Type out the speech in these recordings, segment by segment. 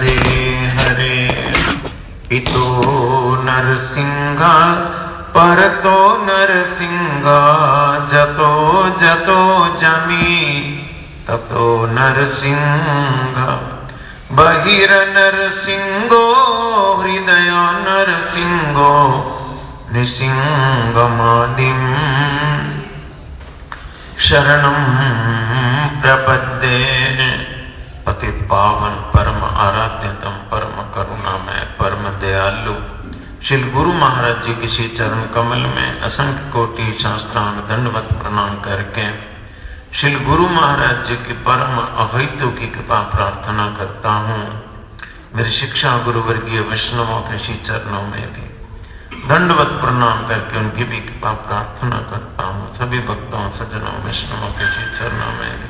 हरे हरे इतो नरसिंह परतो नरसिंह जतो जतो जमी ततो नरसिंह बहिर नरसिंहो हृदय नरसिंहो निसिंहमादिं शरणं प्रपद्ये। पतित पावन परम आराध्यतम परम करुणामय परम दयालु श्री गुरु महाराज जी के श्री चरण कमल में असंख्य कोटि साष्टांग दंडवत प्रणाम करके श्री गुरु महाराज जी की परम अहैतु की कृपा प्रार्थना करता हूँ। मेरी शिक्षा गुरु वर्गीय वैष्णवों के श्री चरणों में भी दंडवत प्रणाम करके उनकी भी कृपा प्रार्थना करता हूँ। सभी भक्तों सज्जनों वैष्णवों के श्री चरणों में भी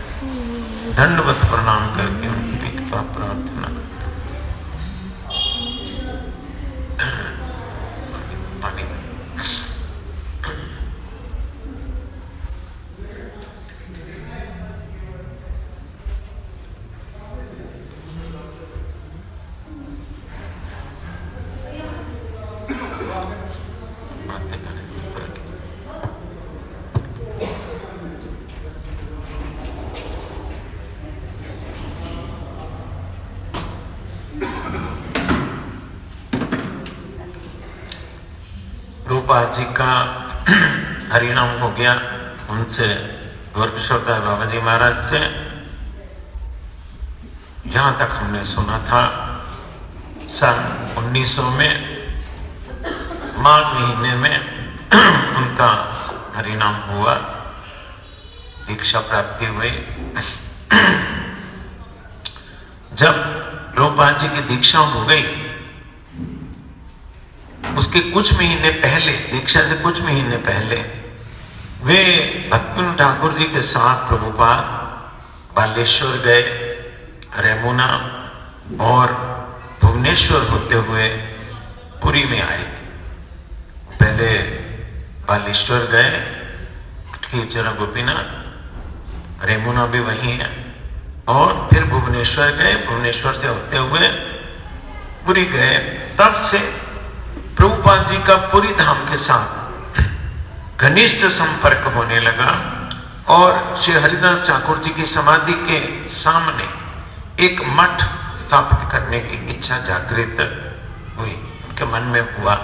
दंडवत प्रणाम करके उनकी भी कृपा प्रार्थना करता हूँ। पानी रूपा जी का हरिनाम हो गया। उनसे गोरक्षोता बाबा जी महाराज से जहां तक हमने सुना था सन 1900 में माघ महीने में उनका हरिनाम हुआ, दीक्षा प्राप्ति हुई। जब रूपा जी की दीक्षा हो गई उसके कुछ महीने पहले, दीक्षा से कुछ महीने पहले वे भक्तिविनोद ठाकुर जी के साथ प्रभुपाद बालेश्वर गए, रेमुना और भुवनेश्वर होते हुए पुरी में आए थे। पहले बालेश्वर गए, खींचरा गोपीनाथ, रेमुना भी वहीं है, और फिर भुवनेश्वर गए, भुवनेश्वर से होते हुए पुरी गए। तब से प्रभुपाद जी का पुरी धाम के साथ घनिष्ठ संपर्क होने लगा और श्री हरिदास ठाकुर जी की समाधि के सामने एक मठ स्थापित करने की इच्छा जागृत हुई। उनके मन में हुआ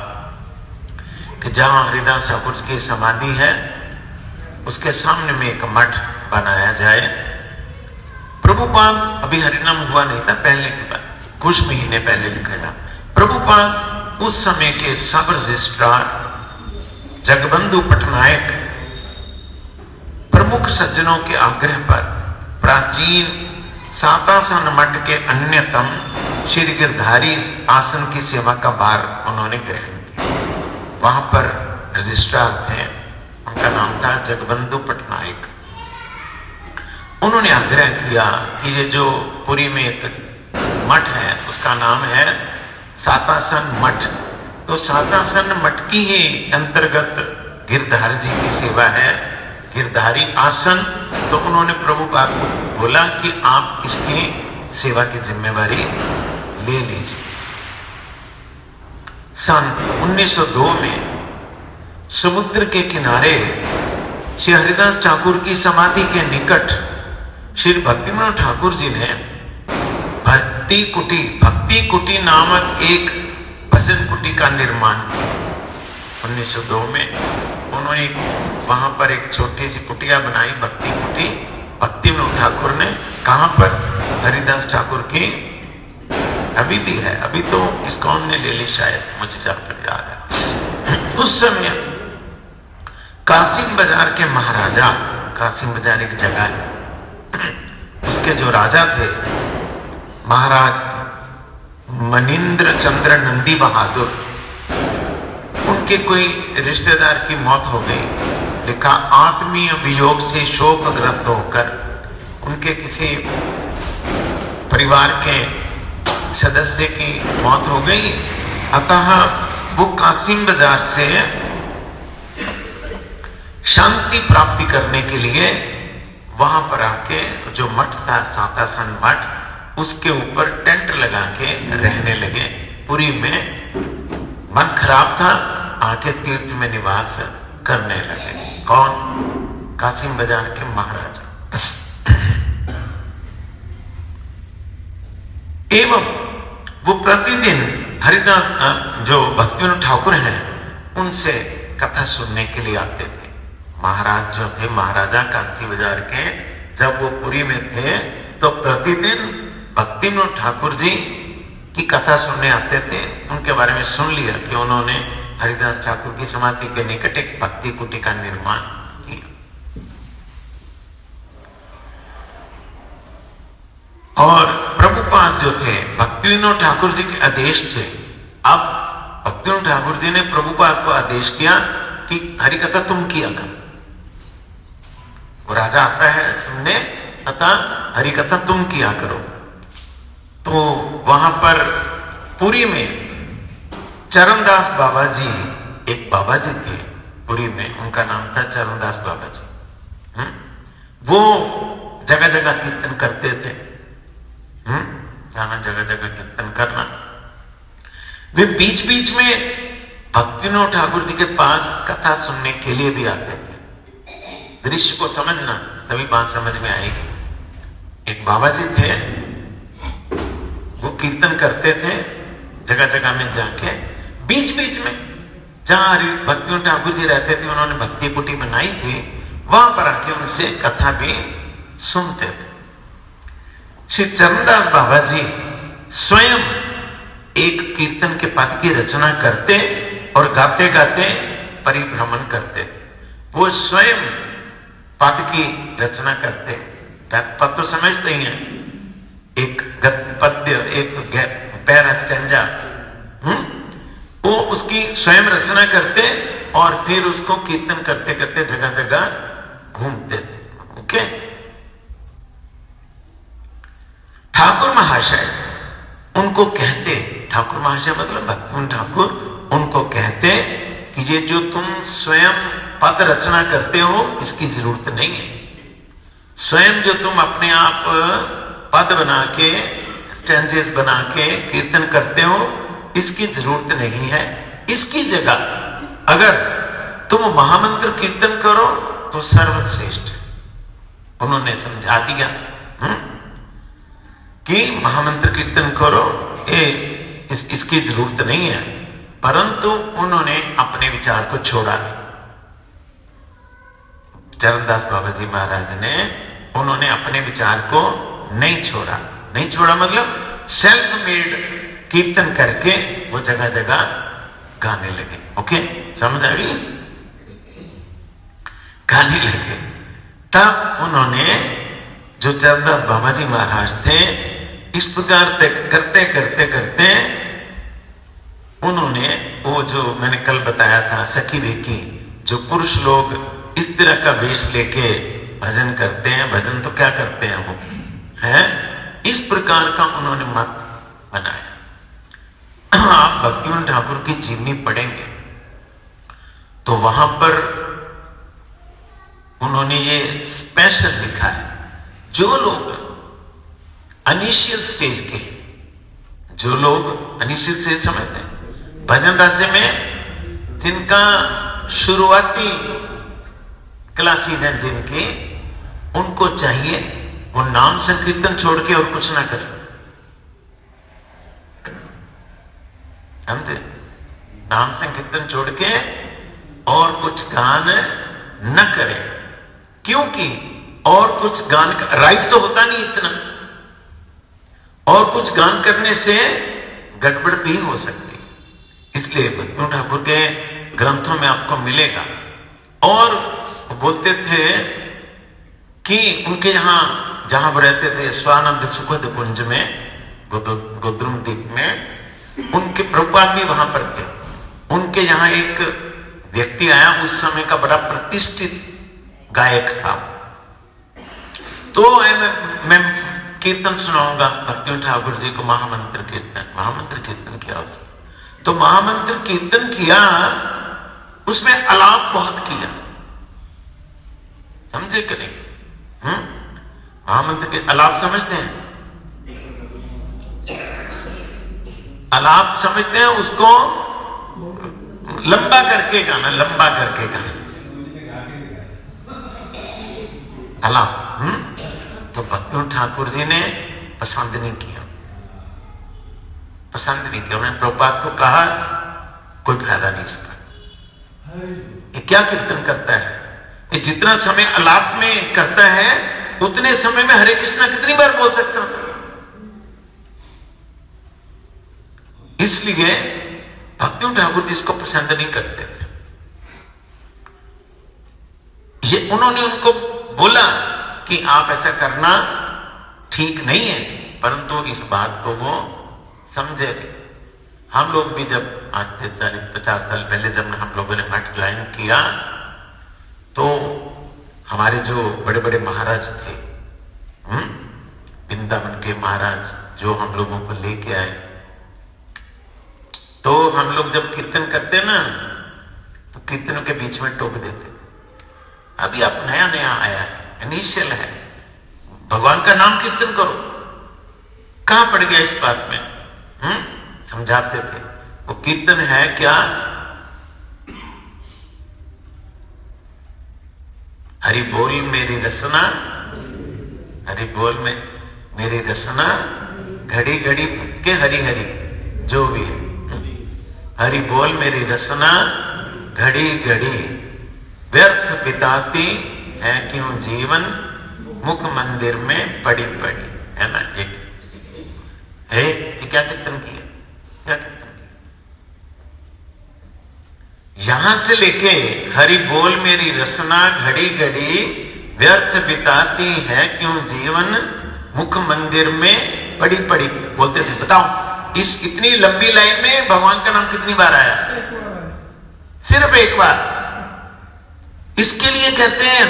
कि जहां हरिदास ठाकुर जी की समाधि है उसके सामने में एक मठ बनाया जाए। प्रभुपाद अभी हरिनाम हुआ नहीं था, पहले की बात, कुछ महीने पहले लिखा था। प्रभुपाद उस समय के सब रजिस्ट्रार जगबंधु पटनायक प्रमुख सज्जनों के आग्रह पर प्राचीन सातासन मठ के अन्यतम श्री गिरधारी आसन की सेवा का भार उन्होंने ग्रहण किया। वहां पर रजिस्ट्रार थे, उनका नाम था जगबंधु पटनायक। उन्होंने आग्रह किया कि ये जो पुरी में एक मठ है उसका नाम है सातासन मठ, तो सातासन मठ की ही अंतर्गत गिरधारी जी की सेवा है, गिरधारी आसन। तो उन्होंने प्रभुपाद को बोला कि आप इसकी सेवा की जिम्मेवारी ले लीजिए। सन 1902 में समुद्र के किनारे श्री हरिदास ठाकुर की समाधि के निकट श्री भक्तिविनोद ठाकुर जी ने भक्ति कुटी नामक एक भजन कुटी का निर्माण किया। 1902 में उन्होंने वहां पर एक छोटी सी कुटिया बनाई, भक्ति कुटी, भक्तिविनोद ठाकुर ने। कहां पर? हरिदास ठाकुर की अभी भी है, अभी तो इस्कॉन ने ले ली शायद, मुझे जहां तक याद है। उस समय कासिम बाजार के महाराजा, कासिम बाजार एक जगह है, उसके जो राजा थे महाराज मनिंद्र चंद्र नंदी बहादुर, उनके कोई रिश्तेदार की मौत हो गई। लिखा आत्मीय वियोग से शोकग्रस्त होकर उनके किसी परिवार के सदस्य की मौत हो गई, अतः वो कासिम बाजार से शांति प्राप्ति करने के लिए वहां पर आके जो मठ था सातासन मठ, उसके ऊपर टेंट लगा के रहने लगे। पुरी में मन खराब था, आके तीर्थ में निवास करने लगे। कौन? कासिम बाजार के महाराजा। एवं वो प्रतिदिन हरिदास जो भक्तिविनोद ठाकुर हैं उनसे कथा सुनने के लिए आते थे। महाराज जो थे, महाराजा कांसी बाजार के, जब वो पुरी में थे तो प्रतिदिन भक्तिविनोद ठाकुर जी की कथा सुनने आते थे। उनके बारे में सुन लिया कि उन्होंने हरिदास ठाकुर की समाधि के निकट एक भक्ति कुटी का निर्माण किया। और प्रभुपाद जो थे भक्तिविनोद ठाकुर जी के आदेश थे। अब भक्तिविनोद ठाकुर जी ने प्रभुपाद को आदेश किया कि हरिकथा तुम किया कर। वो राजा आता है सुनने, अतः हरिकथा तुम किया करो। तो वहां पर पुरी में चरणदास बाबा जी, एक बाबा जी थे पुरी में, उनका नाम था चरणदास बाबा जी। वो जगह जगह कीर्तन करते थे। जाना जगह जगह कीर्तन करना। वे बीच बीच में भक्तिविनोद ठाकुर जी के पास कथा सुनने के लिए भी आते थे। दृश्य को समझना, तभी बात समझ में आएगी। एक बाबा जी थे, वो कीर्तन करते थे जगह जगह में जाके। बीच बीच में जहां भक्तिविनोद ठाकुर जी रहते थे, उन्होंने भक्ति कुटी बनाई थी, वहां पर आके उनसे कथा भी सुनते थे। श्री चरणदास बाबा जी स्वयं एक कीर्तन के पद की रचना करते और गाते गाते परिभ्रमण करते थे। वो स्वयं पद की रचना करते। पद तो समझते ही हैं, एक पद्य, एक पैरा स्टैंजा, वो उसकी स्वयं रचना करते और फिर उसको कीर्तन करते करते जगह जगह घूमते थे। ओके। ठाकुर महाशय उनको कहते, ठाकुर महाशय मतलब भक्तिविनोद ठाकुर, उनको कहते कि ये जो तुम स्वयं पद रचना करते हो इसकी जरूरत नहीं है। स्वयं जो तुम अपने आप पद बना के, स्टैंजेस बना के कीर्तन करते हो, इसकी जरूरत नहीं है। इसकी जगह अगर तुम महामंत्र कीर्तन करो तो सर्वश्रेष्ठ। उन्होंने समझा दिया कि महामंत्र कीर्तन करो, इसकी जरूरत नहीं है। परंतु उन्होंने अपने विचार को छोड़ा नहीं। चरणदास बाबा जी महाराज ने, उन्होंने अपने विचार को नहीं छोड़ा। नहीं छोड़ा मतलब सेल्फ मेड कीर्तन करके वो जगह जगह गाने लगे। ओके, समझ आ गई? गाने लगे। तब उन्होंने, जो चरणदास बाबा जी महाराज थे, इस प्रकार करते करते करते उन्होंने वो जो मैंने कल बताया था सखी बेकी, जो पुरुष लोग इस तरह का वेश लेके भजन करते हैं, भजन तो क्या करते हैं वो है, इस प्रकार का उन्होंने मत बनाया। आप भक्तिविनोद ठाकुर की जीवनी पढ़ेंगे तो वहां पर उन्होंने ये स्पेशल लिखा है, जो लोग इनिशियल स्टेज के, जो लोग इनिशियल स्टेज समझते हैं भजन राज्य में, जिनका शुरुआती क्लासेस हैं जिनकी, उनको चाहिए वो नाम संकीर्तन छोड़ के और कुछ ना करें। समझे? नाम संकीर्तन छोड़ के और कुछ गान न करें, क्योंकि और कुछ गान का राइट तो होता नहीं इतना, और कुछ गान करने से गड़बड़ भी हो सकती है। इसलिए भक्तिविनोद ठाकुर के ग्रंथों में आपको मिलेगा। और बोलते थे कि उनके यहां जहां वो रहते थे स्वानंद सुखद कुंज में, गोद्रुम द्वीप में, उनके प्रभुपाद भी वहां पर थे। उनके यहां एक व्यक्ति आया, उस समय का बड़ा प्रतिष्ठित गायक था। तो मैं कीर्तन सुनाऊंगा भक्तिविनोद ठाकुर जी को, महामंत्र कीर्तन किया उसने। तो महामंत्र कीर्तन किया, उसमें अलाप बहुत किया। समझे कि नहीं? महामंत्र के अलाप समझते हैं? आलाप समझते हैं उसको लंबा करके गाना, लंबा करके गाना आलाप। तो भक्ति ठाकुर जी ने पसंद नहीं किया, पसंद नहीं किया। उन्होंने प्रभुपाद को कहा कोई फायदा नहीं इसका, ये क्या कीर्तन करता है, ये जितना समय आलाप में करता है उतने समय में हरे कृष्णा कितनी बार बोल सकता हूं। इसलिए भक्ति ठाकुर जी इसको पसंद नहीं करते थे। ये उन्होंने उनको बोला कि आप ऐसा करना ठीक नहीं है, परंतु इस बात को वो समझे। हम लोग भी जब आज से 40-50 साल पहले जब हम लोगों ने मठ ज्वाइन किया तो हमारे जो बड़े बड़े महाराज थे, वृंदावन के महाराज जो हम लोगों को लेके आए, तो हम लोग जब कीर्तन करते ना तो कीर्तनों के बीच में टोक देते, अभी आप नया नया आया है, इनिशियल है, भगवान का नाम कीर्तन करो। कहां पड़ गया इस बात में? समझाते थे वो कीर्तन है क्या, हरि बोल मेरी रसना, हरि बोल में मेरी रसना, घड़ी घड़ी के हरि हरि जो भी है, हरि बोल मेरी रसना, घड़ी घड़ी व्यर्थ बिताती है क्यों जीवन, मुख मंदिर में पड़ी पड़ी, है ना। एक है ये क्या कीर्तन किया, क्या कीर्तन किया। यहां से लेके हरि बोल मेरी रसना, घड़ी घड़ी व्यर्थ बिताती है क्यों जीवन, मुख मंदिर में पड़ी पड़ी बोलते थे। बताओ इस इतनी लंबी लाइन में भगवान का नाम कितनी बार आया? सिर्फ एक बार। इसके लिए कहते हैं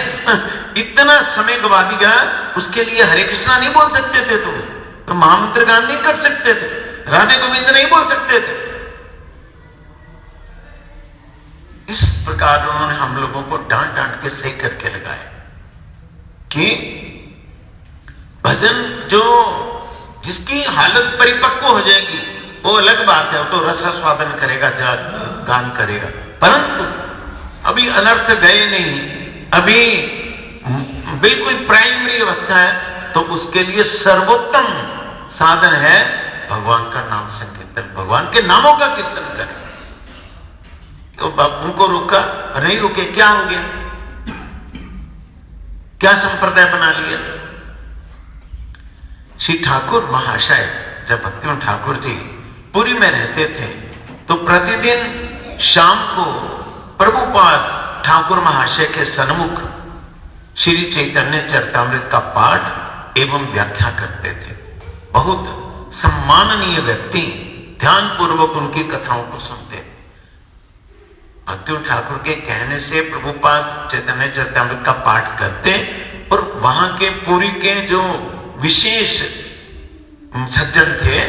इतना समय गवा दिया, उसके लिए हरे कृष्णा नहीं बोल सकते थे तुम, तो महामंत्र गान नहीं कर सकते थे, राधे गोविंद नहीं बोल सकते थे। इस प्रकार उन्होंने हम लोगों को डांट डांट के सही करके लगाया कि भजन जो जिसकी हालत परिपक्व हो जाएगी वो अलग बात है, वो तो रस स्वादन करेगा, गान करेगा, परंतु अभी अनर्थ गए नहीं, अभी बिल्कुल प्राइमरी अवस्था है, तो उसके लिए सर्वोत्तम साधन है भगवान का नाम संकीर्तन, भगवान के नामों का कीर्तन करें। तो उनको रोका, नहीं रुके, क्या हो गया, क्या संप्रदाय बना लिया। श्री ठाकुर महाशय जब भक्ति ठाकुर जी पुरी में रहते थे तो प्रतिदिन शाम को प्रभुपाद ठाकुर महाशय के सन्मुख श्री चैतन्य चरितामृत का पाठ एवं व्याख्या करते थे। बहुत सम्माननीय व्यक्ति ध्यान पूर्वक उनकी कथाओं को सुनते थे। भक्ति ठाकुर के कहने से प्रभुपाद चैतन्य चरितामृत का पाठ करते और वहां के पुरी के जो विशेष सज्जन थे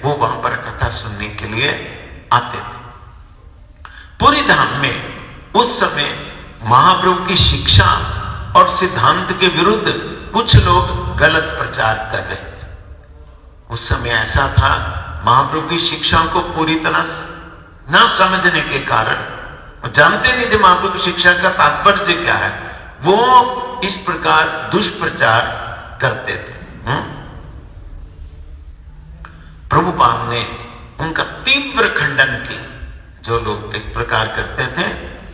वो वहां पर कथा सुनने के लिए आते थे। पुरी धाम में उस समय महाप्रभु की शिक्षा और सिद्धांत के विरुद्ध कुछ लोग गलत प्रचार कर रहे थे। उस समय ऐसा था, महाप्रभु की शिक्षा को पूरी तरह न समझने के कारण, वो जानते नहीं थे महाप्रभु की शिक्षा का तात्पर्य क्या है, वो इस प्रकार दुष्प्रचार करते थे। प्रभुपाद ने उनका तीव्र खंडन किया। जो लोग इस प्रकार करते थे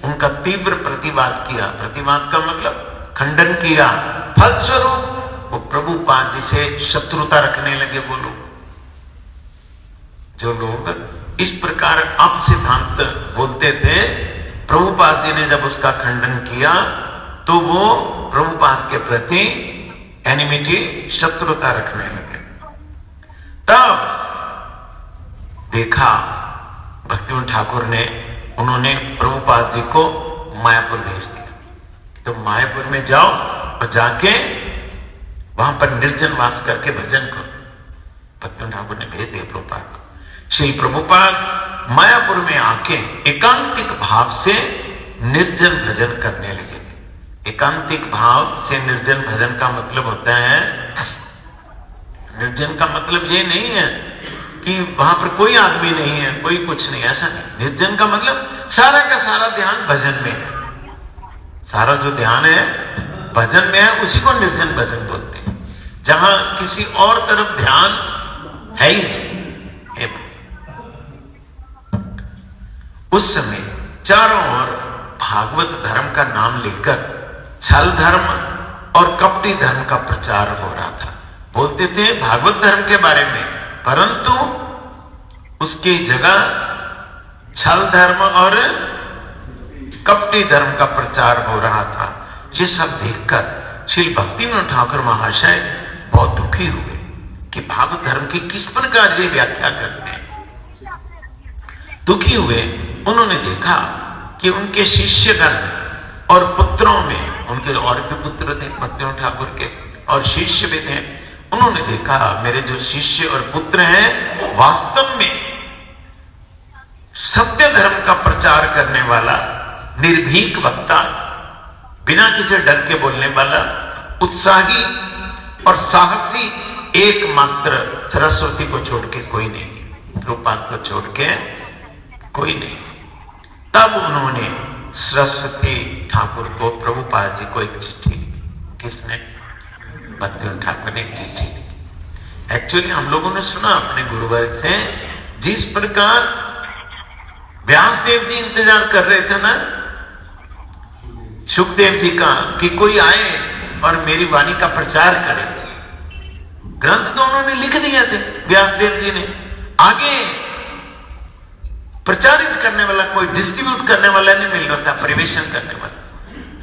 उनका तीव्र प्रतिवाद किया। प्रतिवाद का मतलब खंडन किया। फलस्वरूप वो प्रभुपाद जी से शत्रुता रखने लगे। वो लोग जो लोग इस प्रकार आप सिद्धांत बोलते थे, प्रभुपाद जी ने जब उसका खंडन किया तो वो प्रभुपाद के प्रति एनिमिटी, शत्रुता रखने लगे। तब देखा भक्ति ठाकुर ने, उन्होंने प्रभुपाद जी को मायापुर भेज दिया। तो मायापुर में जाओ और जाके वहां पर निर्जन वास करके भजन करो। भक्ति ठाकुर ने भेज दिया प्रभुपाद को। श्री प्रभुपाद मायापुर में आके एकांतिक भाव से निर्जन भजन करने लगे। एकांतिक भाव से निर्जन भजन का मतलब होता है, निर्जन का मतलब ये नहीं है कि वहां पर कोई आदमी नहीं है, कोई कुछ नहीं, ऐसा नहीं। निर्जन का मतलब सारा का सारा ध्यान भजन में है। सारा जो ध्यान है भजन में है, उसी को निर्जन भजन बोलते हैं, जहां किसी और तरफ ध्यान है ही नहीं। उस समय चारों ओर भागवत धर्म का नाम लेकर छल धर्म और कपटी धर्म का प्रचार हो रहा था। बोलते थे भागवत धर्म के बारे में, परंतु उसकी जगह छल धर्म और कपटी धर्म का प्रचार हो रहा था। ये सब देखकर श्री भक्तिविनोद ठाकुर महाशय बहुत दुखी हुए कि भागवत धर्म की किस प्रकार ये व्याख्या करते हैं। दुखी हुए, उन्होंने देखा कि उनके शिष्यगण और पुत्रों में, उनके और भी पुत्र थे भक्तिविनोद ठाकुर के और शिष्य भी थे, उन्होंने देखा मेरे जो शिष्य और पुत्र हैं वास्तव में सत्य धर्म का प्रचार करने वाला निर्भीक वक्ता, बिना किसी डर के बोलने वाला, उत्साही और साहसी एकमात्र सरस्वती को छोड़ के कोई नहीं, प्रभुपाद को छोड़ के कोई नहीं। तब उन्होंने सरस्वती ठाकुर को, प्रभुपाद जी को एक चिट्ठी लिखी। किसने? भक्तिविनोद ठाकुर ने एक चिट्ठी लिखी। एक्चुअली हम लोगों ने सुना अपने गुरुवर्ग से, जिस प्रकार व्यासदेव जी इंतजार कर रहे थे ना सुखदेव जी का कि कोई आए और मेरी वाणी का प्रचार करे, ग्रंथ तो उन्होंने लिख दिए थे व्यासदेव जी ने, आगे प्रचारित करने वाला, कोई डिस्ट्रीब्यूट करने वाला नहीं मिल रहा था, परिवेशन करने वाला।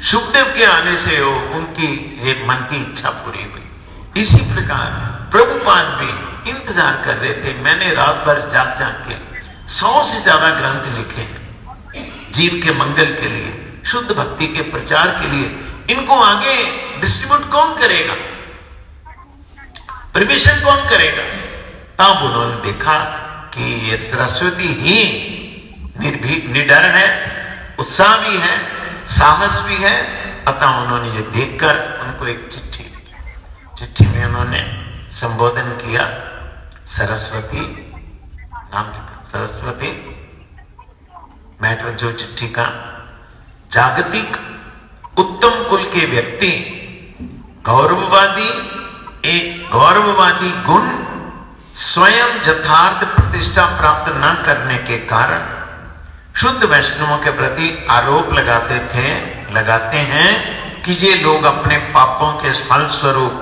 सुखदेव के आने से वो उनकी ये मन की इच्छा पूरी हुई। इसी प्रकार प्रभुपाद भी इंतजार कर रहे थे। मैंने रात भर जाग जाग के 100 से ज्यादा ग्रंथ लिखे हैं जीव के मंगल के लिए, शुद्ध भक्ति के प्रचार के लिए। इनको आगे डिस्ट्रीब्यूट कौन करेगा, परिवेशन कौन करेगा? तब उन्होंने देखा कि ये सरस्वती ही निर्भीक, निडर है, उत्साह भी है, साहस भी है। अतः उन्होंने ये देखकर उनको एक चिट्ठी लिखी। चिट्ठी में उन्होंने संबोधन किया, सरस्वती नाम लिखा, सरस्वती। मैटर जो चिट्ठी का, जागतिक उत्तम कुल के व्यक्ति, गौरववादी, एक गौरववादी गुण स्वयं यथार्थ प्रतिष्ठा प्राप्त न करने के कारण शुद्ध वैष्णवों के प्रति आरोप लगाते हैं कि ये लोग अपने पापों के फल स्वरूप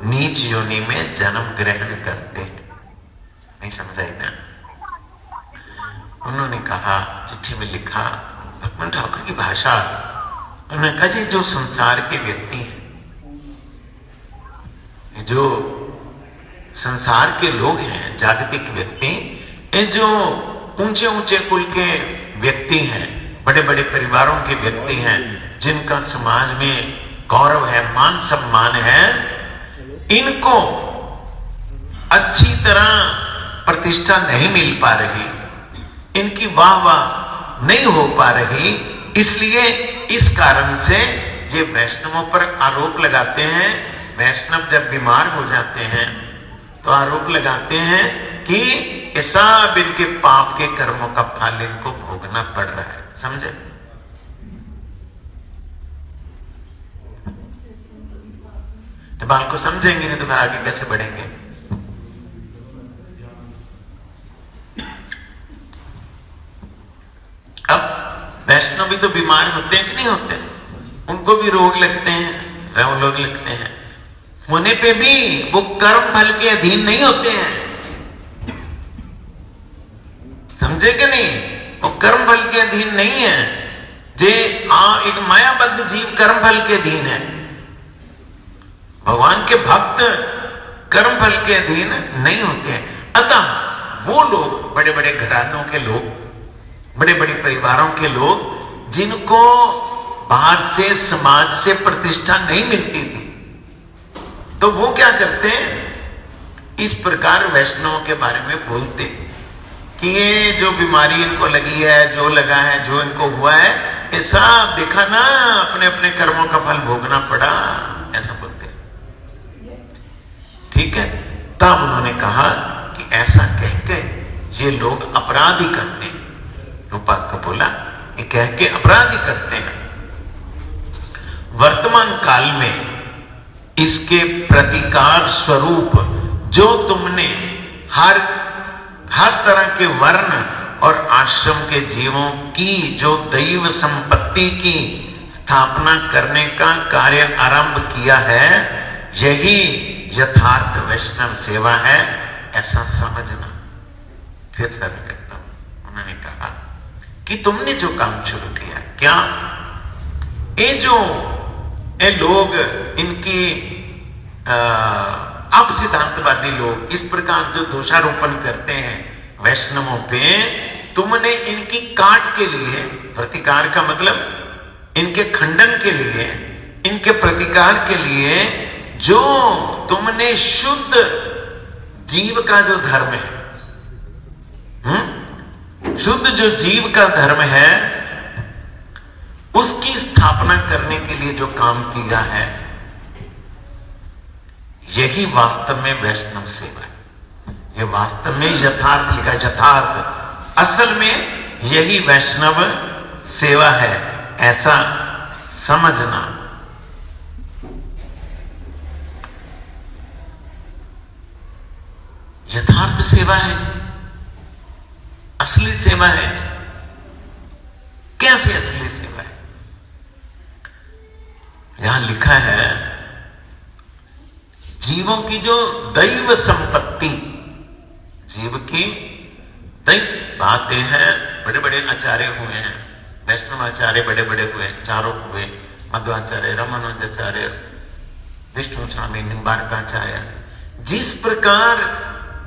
नीच योनि में जन्म ग्रहण करते हैं। नहीं समझ आई ना? उन्होंने कहा, चिट्ठी में लिखा, भक्तिविनोद ठाकुर की भाषा, उन्होंने कहा जी जो संसार के व्यक्ति हैं, जो संसार के लोग हैं, जागतिक व्यक्ति, ये जो ऊंचे ऊंचे कुल के व्यक्ति हैं, बड़े बड़े परिवारों के व्यक्ति हैं, जिनका समाज में गौरव है, मान सम्मान है, इनको अच्छी तरह प्रतिष्ठा नहीं मिल पा रही, इनकी वाह वाह नहीं हो पा रही। इसलिए इस कारण से ये वैष्णवों पर आरोप लगाते हैं। वैष्णव जब बीमार हो जाते हैं तो आरोप लगाते हैं कि ये सब इनके पाप के कर्मों का फल इनको भोगना पड़ रहा है। समझे? तो बाल को समझेंगे नहीं तो फिर आगे कैसे बढ़ेंगे? अब वैष्णव भी तो बीमार होते हैं कि नहीं होते? उनको भी रोग लगते हैं, रोग लगते हैं। होने पे भी वो कर्म फल के अधीन नहीं होते हैं। समझे कि नहीं? वो कर्म फल के अधीन नहीं है। जे एक मायाबद्ध जीव कर्म फल के अधीन है। भगवान के भक्त कर्म फल के अधीन नहीं होते हैं। अतः वो लोग, बड़े बड़े घरानों के लोग, बड़े बड़े परिवारों के लोग, जिनको बाहर से, समाज से प्रतिष्ठा नहीं मिलती थी, तो वो क्या करते हैं, इस प्रकार वैष्णवों के बारे में बोलते कि ये जो बीमारी इनको लगी है, जो लगा है, जो इनको हुआ है, ये सब देखा ना, अपने अपने कर्मों का फल भोगना पड़ा, ऐसा बोलते। ठीक है? तब उन्होंने कहा कि ऐसा कहकर ये लोग अपराध ही करते हैं। रूपाद को बोला, ये कह के अपराध ही करते हैं। वर्तमान काल में इसके प्रतिकार स्वरूप जो तुमने हर तरह के वर्ण और आश्रम के जीवों की जो दैव संपत्ति की स्थापना करने का कार्य आरंभ किया है, यही यथार्थ वैष्णव सेवा है, ऐसा समझना। फिर सर्व करता हूं। उन्होंने कहा कि तुमने जो काम शुरू किया, क्या ये लोग, इनकी अब सिद्धांतवादी लोग इस प्रकार जो दोषारोपण करते हैं वैष्णवों पे, तुमने इनकी काट के लिए, प्रतिकार का मतलब इनके खंडन के लिए, इनके प्रतिकार के लिए जो तुमने शुद्ध जीव का जो धर्म है, शुद्ध जो जीव का धर्म है, उसकी स्थापना करने के लिए जो काम किया है, यही वास्तव में वैष्णव सेवा है। यह वास्तव में यथार्थ लिखा, यथार्थ असल में यही वैष्णव सेवा है, ऐसा समझना। यथार्थ सेवा है जी, असली सेवा है। कैसे असली सेवा है? यहां लिखा है, जीवों की जो दैव संपत्ति, जीव की दैव बातें हैं। बड़े बड़े आचार्य हुए हैं, वैष्णव आचार्य बड़े बड़े हुए, चारों हुए, मध्वाचार्य, रामानुजाचार्य, विष्णु स्वामी, निम्बारकाचार्य। जिस प्रकार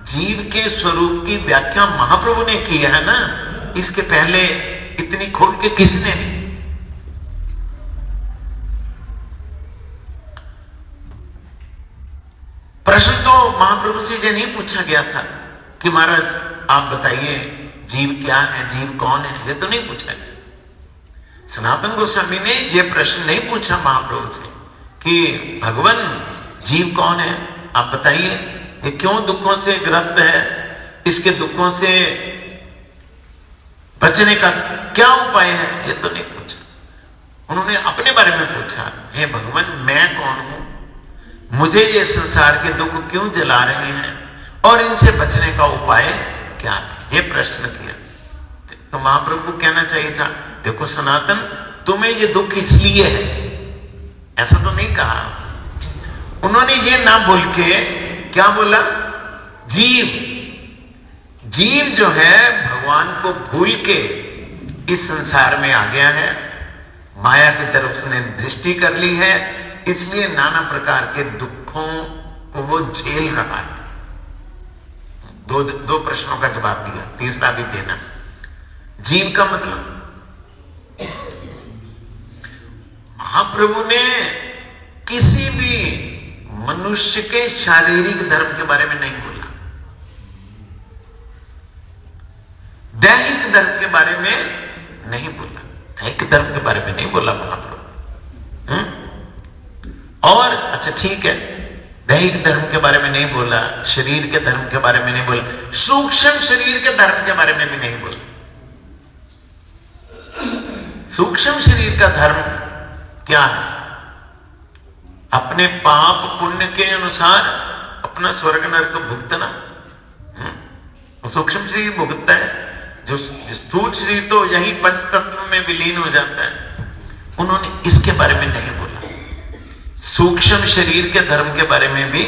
जीव के स्वरूप की व्याख्या महाप्रभु ने की है ना, इसके पहले इतनी खोल के किसने नहीं। प्रश्न तो महाप्रभु से ये नहीं पूछा गया था कि महाराज आप बताइए जीव क्या है, जीव कौन है, ये तो नहीं पूछा गया। सनातन गोस्वामी ने यह प्रश्न नहीं पूछा महाप्रभु से कि भगवान जीव कौन है, आप बताइए, ये क्यों दुखों से ग्रस्त है, इसके दुखों से बचने का क्या उपाय है, ये तो नहीं पूछा। उन्होंने अपने बारे में पूछा, हे भगवान मैं कौन हूं, मुझे ये संसार के दुख क्यों जला रहे हैं और इनसे बचने का उपाय क्या है, ये प्रश्न किया। तो महाप्रभु को कहना चाहिए था, देखो सनातन, तुम्हें ये दुख इसलिए है, ऐसा तो नहीं कहा। उन्होंने ये ना बोल के क्या बोला, जीव जो है भगवान को भूल के इस संसार में आ गया है, माया की तरफ उसने दृष्टि कर ली है, इसलिए नाना प्रकार के दुखों को वो झेल रहा है। दो प्रश्नों का जवाब दिया, तीसरा भी देना। जीव का मतलब, महाप्रभु ने किसी भी मनुष्य के शारीरिक धर्म के बारे में नहीं बोला, दैहिक धर्म के बारे में नहीं बोला, दैहिक धर्म के बारे में नहीं बोला महाप्रभु। और अच्छा ठीक है, दैहिक धर्म के बारे में नहीं बोला, शरीर के धर्म के बारे में नहीं बोला, सूक्ष्म शरीर के धर्म के बारे में भी नहीं बोला। सूक्ष्म शरीर का धर्म क्या है? अपने पाप पुण्य के अनुसार अपना स्वर्ग नरक भुगतना। सूक्ष्म शरीर भुगतता है, जो स्थूल शरीर तो यही पंच तत्व में विलीन हो जाता है। उन्होंने इसके बारे में नहीं बोला, सूक्ष्म शरीर के धर्म के बारे में भी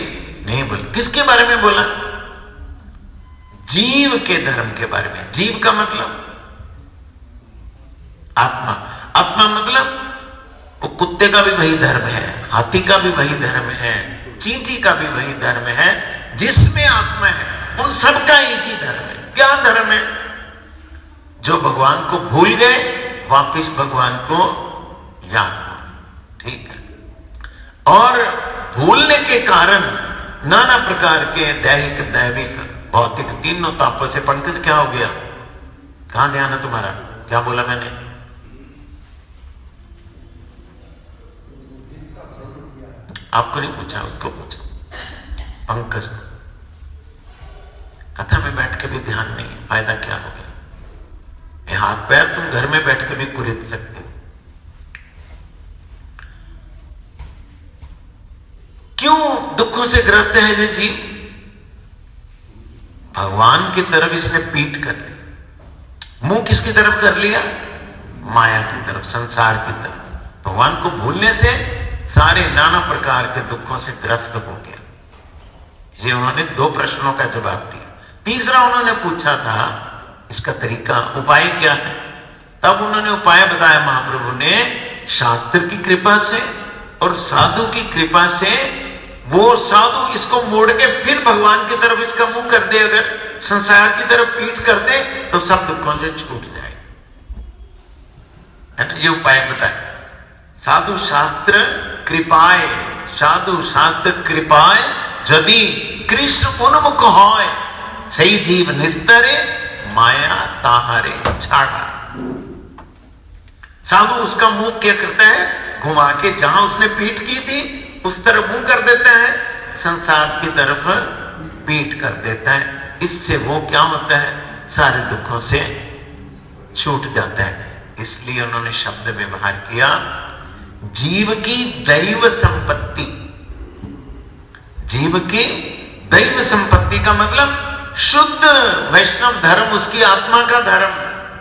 नहीं बोला। किसके बारे में बोला? जीव के धर्म के बारे में। जीव का मतलब आत्मा, आत्मा मतलब वो कुत्ते का भी वही धर्म है, हाथी का भी वही धर्म है, चींटी का भी वही धर्म है, जिसमें आत्मा है उन सबका एक ही धर्म है। क्या धर्म है? जो भगवान को भूल गए वापिस भगवान को याद हो। ठीक है। और भूलने के कारण नाना प्रकार के दैहिक, दैविक, भौतिक तीनों तापों से, पंकज क्या हो गया, कहां ध्यान है तुम्हारा, क्या बोला मैंने? आपको नहीं पूछा, उसको पूछा, पंकज को। कथा में बैठ के भी ध्यान नहीं है। फायदा क्या हो गया? ये हाथ पैर तुम घर में बैठ के भी कुरेद सकते हो। क्यों दुखों से ग्रस्त है ये जीव? भगवान की तरफ इसने पीठ कर ली, मुंह किसकी तरफ कर लिया? माया की तरफ, संसार की तरफ। भगवान को भूलने से सारे नाना प्रकार के दुखों से ग्रस्त हो गया। ये उन्होंने 2 प्रश्नों का जवाब दिया। तीसरा उन्होंने पूछा था इसका तरीका, उपाय क्या है? तब उन्होंने उपाय बताया महाप्रभु ने, शास्त्र की कृपा से और साधु की कृपा से। वो साधु इसको मोड़ के फिर भगवान की तरफ इसका मुंह कर दे, अगर संसार की तरफ पीठ कर दे तो सब दुखों से छूट जाए, है ना? ये उपाय बताए। साधु शास्त्र कृपाए, साधु शास्त्र कृपाए यदि कृष्ण उन्मुख होय, सही जीव निस्तरे माया ताहारे छाड़ा। साधु उसका मुंह क्या करता है? घुमा के जहां उसने पीठ की थी उस तरफ मुंह कर देता है, संसार की तरफ पीठ कर देता है। इससे वो क्या होता है? सारे दुखों से छूट जाता है। इसलिए उन्होंने शब्द व्यवहार किया, जीव की दैव संपत्ति। जीव की दैव संपत्ति का मतलब शुद्ध वैष्णव धर्म, उसकी आत्मा का धर्म।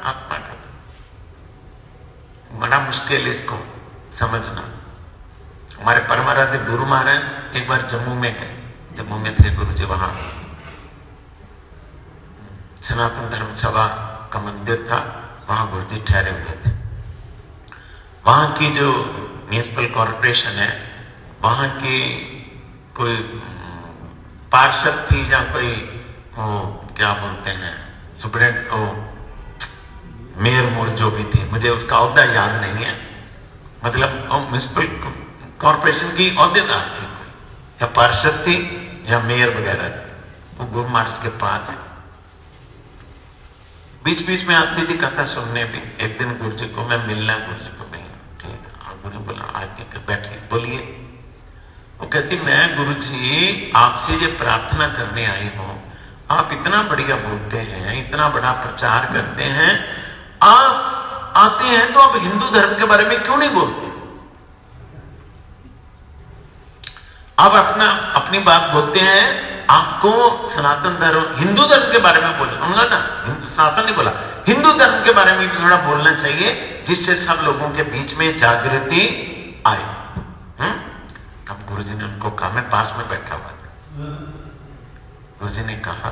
आत्मा का धर्म बड़ा मुश्किल है इसको समझना। हमारे परम आराध्य गुरु महाराज एक बार जम्मू में गए, जम्मू में थे गुरु जी, वहां सनातन धर्म सभा का मंदिर था, वहां गुरु जी ठहरे हुए थे। वहां की जो म्युनिसिपल कॉर्पोरेशन है, वहां की कोई पार्षद थी या कोई वो क्या बोलते हैं सुप्रीडेंट को, मेयर मोड़ जो भी थी, मुझे उसका ओहदा याद नहीं है, मतलब म्युनिसिपल कॉर्पोरेशन की ओहदेदार थी कोई, या पार्षद थी या मेयर वगैरह थी। वो गुरु महाराज के पास है, बीच बीच में आती थी कथा सुनने भी। एक दिन गुरु जी को मैं मिलना, गुरु जी को नहीं, ठीक है। गुरु बोला आके बैठ के बोलिए। वो कहती मैं गुरु जी आपसे ये प्रार्थना करने आई हूं, आप इतना बढ़िया बोलते हैं, इतना बड़ा प्रचार करते हैं, आप आते हैं तो आप हिंदू धर्म के बारे में क्यों नहीं बोलते? आप अपनी बात बोलते हैं, आपको सनातन धर्म हिंदू धर्म के बारे में बोलना ना, सनातन नहीं बोला, हिंदू धर्म के बारे में भी थोड़ा बोलना चाहिए, जिससे सब लोगों के बीच में जागृति आए। तब गुरुजी ने उनको कहा, मैं पास में बैठा हुआ था, गुरुजी ने कहा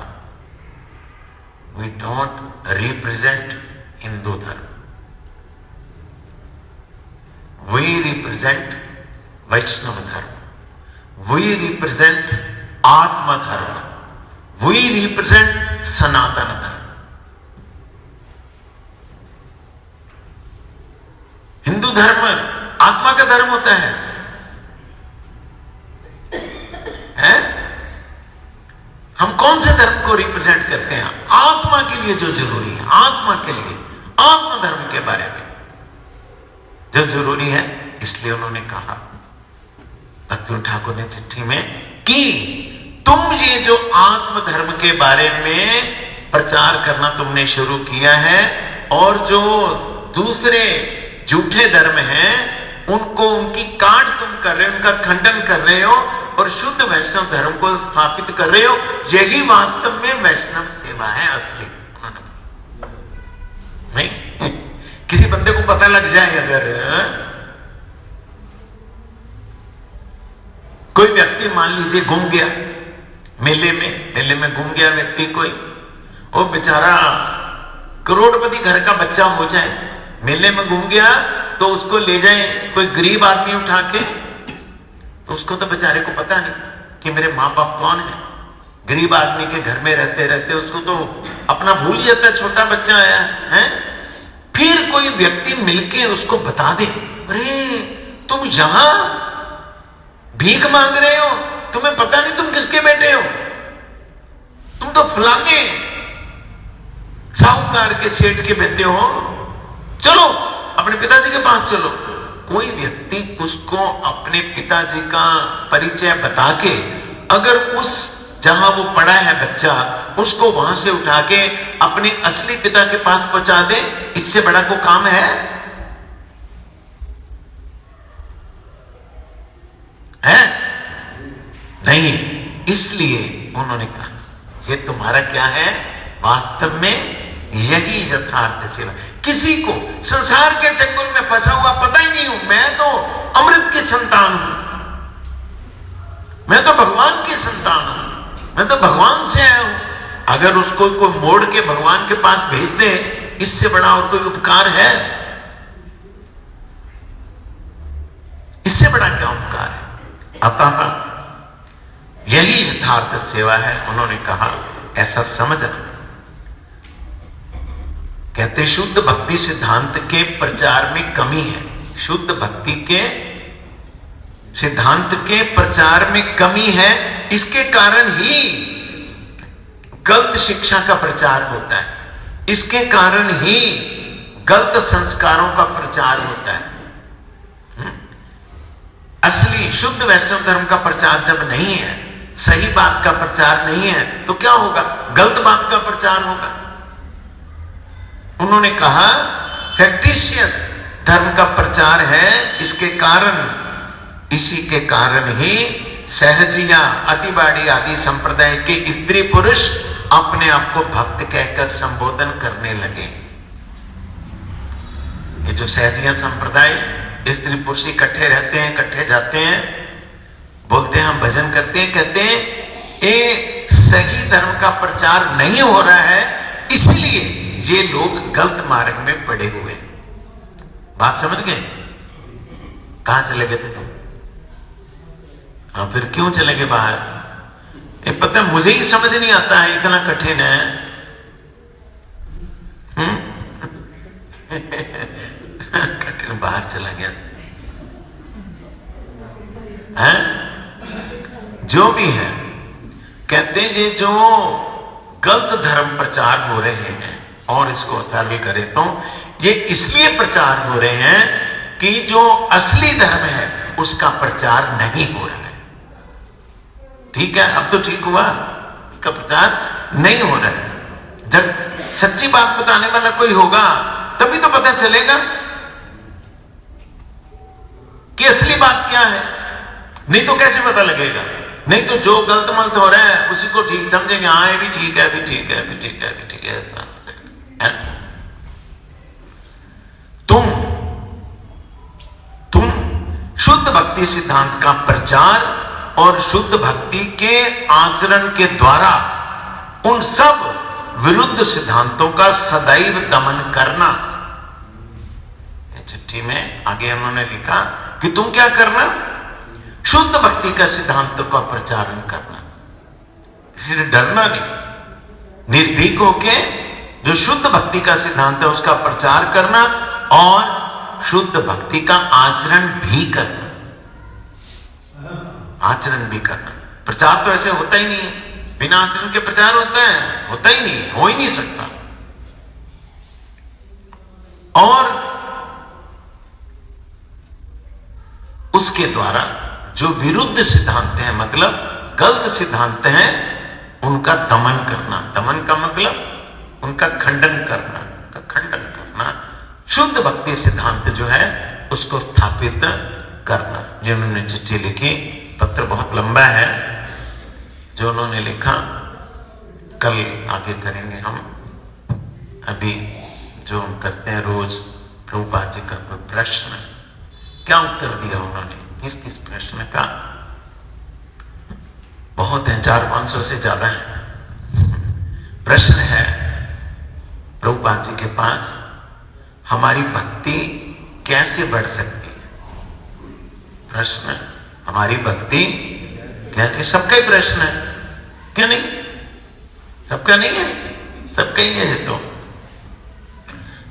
वी डोंट रिप्रेजेंट हिंदू धर्म, वी रिप्रेजेंट वैष्णव धर्म, वी रिप्रेजेंट आत्म धर्म, वी रिप्रेजेंट सनातन धर्म। हिंदू धर्म आत्मा का धर्म होता है, हम कौन से धर्म को रिप्रेजेंट करते हैं? आत्मा के लिए जो जरूरी है, आत्मा के लिए, आत्म धर्म के बारे में जो जरूरी है। इसलिए उन्होंने कहा भक्ति ठाकुर ने चिट्ठी में कि तुम ये जो आत्म धर्म के बारे में प्रचार करना तुमने शुरू किया है, और जो दूसरे झूठे धर्म हैं उनको, उनकी काट तुम कर रहे हो, उनका खंडन कर रहे हो, और शुद्ध वैष्णव धर्म को स्थापित कर रहे हो, यही वास्तव में वैष्णव सेवा है असली। नहीं किसी बंदे को पता लग जाए, अगर कोई व्यक्ति मान लीजिए घूम गया मेले में घूम गया व्यक्ति, कोई वो बेचारा करोड़पति घर का बच्चा हो जाए, मेले में घूम गया तो उसको ले जाए कोई गरीब आदमी उठा के, तो उसको तो बेचारे को पता नहीं कि मेरे माँ बाप कौन है। गरीब आदमी के घर में रहते रहते उसको तो अपना भूल जाता है, छोटा बच्चा आया है। फिर कोई व्यक्ति मिलके उसको बता दे, अरे तुम यहां भीख मांग रहे हो, तुम्हें पता नहीं तुम किसके बेटे हो, तुम तो फलाने साहूकार के सेठ के बेटे हो, चलो अपने पिताजी के पास चलो। कोई व्यक्ति उसको अपने पिताजी का परिचय बता के, अगर उस जहां वो पड़ा है बच्चा उसको वहां से उठा के अपने असली पिता के पास पहुंचा दे, इससे बड़ा कोई काम है? नहीं। इसलिए उन्होंने कहा ये तुम्हारा क्या है, वास्तव में यही यथार्थ सेवा। किसी को संसार के चंगुल में फंसा हुआ पता ही नहीं हूं, मैं तो अमृत की संतान हूं, मैं तो भगवान की संतान हूं, मैं तो भगवान से आया हूं। अगर उसको कोई मोड़ के भगवान के पास भेज दे, इससे बड़ा और कोई उपकार है? इससे बड़ा क्या उपकार है? अतः यही यथार्थ सेवा है। उन्होंने कहा ऐसा समझना। कहते शुद्ध भक्ति सिद्धांत के प्रचार में कमी है, शुद्ध भक्ति के सिद्धांत के प्रचार में कमी है। इसके कारण ही गलत शिक्षा का प्रचार होता है, इसके कारण ही गलत संस्कारों का प्रचार होता है। असली शुद्ध वैष्णव धर्म का प्रचार जब नहीं है, सही बात का प्रचार नहीं है, तो क्या होगा? गलत बात का प्रचार होगा। उन्होंने कहा फैक्टिशियस धर्म का प्रचार है, इसके कारण, इसी के कारण ही सहजिया, अतिवाड़ी आदि संप्रदाय के स्त्री पुरुष अपने आप को भक्त कहकर संबोधन करने लगे। ये जो सहजिया संप्रदाय, स्त्री पुरुष इकट्ठे रहते हैं, इकट्ठे जाते हैं, बोलते हैं हम भजन करते हैं, कहते हैं ये सही धर्म का प्रचार नहीं हो रहा है, इसलिए ये लोग गलत मार्ग में पड़े हुए हैं। बात समझ गए? कहां चले गए थे तुम? हाँ, फिर क्यों चले गए बाहर? ये पता है, मुझे ही समझ नहीं आता है, इतना कठिन है। कठिन, बाहर चला गया है? जो भी है, कहते हैं ये जो गलत धर्म प्रचार हो रहे हैं, और इसको सर्वे करें तो ये इसलिए प्रचार हो रहे हैं कि जो असली धर्म है उसका प्रचार नहीं हो रहा है। ठीक है, अब तो ठीक हुआ, इसका प्रचार नहीं हो रहा है। जब सच्ची बात बताने वाला कोई होगा तभी तो पता चलेगा कि असली बात क्या है, नहीं तो कैसे पता लगेगा? नहीं तो जो गलत मलत हो रहा है उसी को ठीक समझेंगे, हाँ ये भी ठीक है, भी ठीक है, भी ठीक है, भी ठीक है। तुम शुद्ध भक्ति सिद्धांत का प्रचार और शुद्ध भक्ति के आचरण के द्वारा उन सब विरुद्ध सिद्धांतों का सदैव दमन करना। चिट्ठी में आगे उन्होंने लिखा कि तुम क्या करना? शुद्ध भक्ति का सिद्धांत का प्रचारण करना, इसलिए डरना नहीं, निर्भीक होके जो शुद्ध भक्ति का सिद्धांत है उसका प्रचार करना और शुद्ध भक्ति का आचरण भी करना। आचरण भी करना, प्रचार तो ऐसे होता ही नहीं है, बिना आचरण के प्रचार होता है? होता ही नहीं, हो ही नहीं सकता। और उसके द्वारा जो विरुद्ध सिद्धांत हैं, मतलब गलत सिद्धांत हैं, उनका दमन करना। दमन का मतलब उनका खंडन करना, शुद्ध भक्ति सिद्धांत जो है उसको स्थापित करना। जिन्होंने चिट्ठी लिखी, पत्र बहुत लंबा है जो उन्होंने लिखा, कल आगे करेंगे हम। अभी जो हम करते हैं रोज, प्रभुपाद जी का कोई प्रश्न, क्या उत्तर दिया उन्होंने किस किस प्रश्न का? बहुत है, 400-500 से ज्यादा है। प्रश्न है प्रभुपाद जी के पास, हमारी भक्ति कैसे बढ़ सकती है? प्रश्न, हमारी भक्ति क्या? सबका ही प्रश्न है, क्यों नहीं? सबका नहीं है, सबका ही है। तो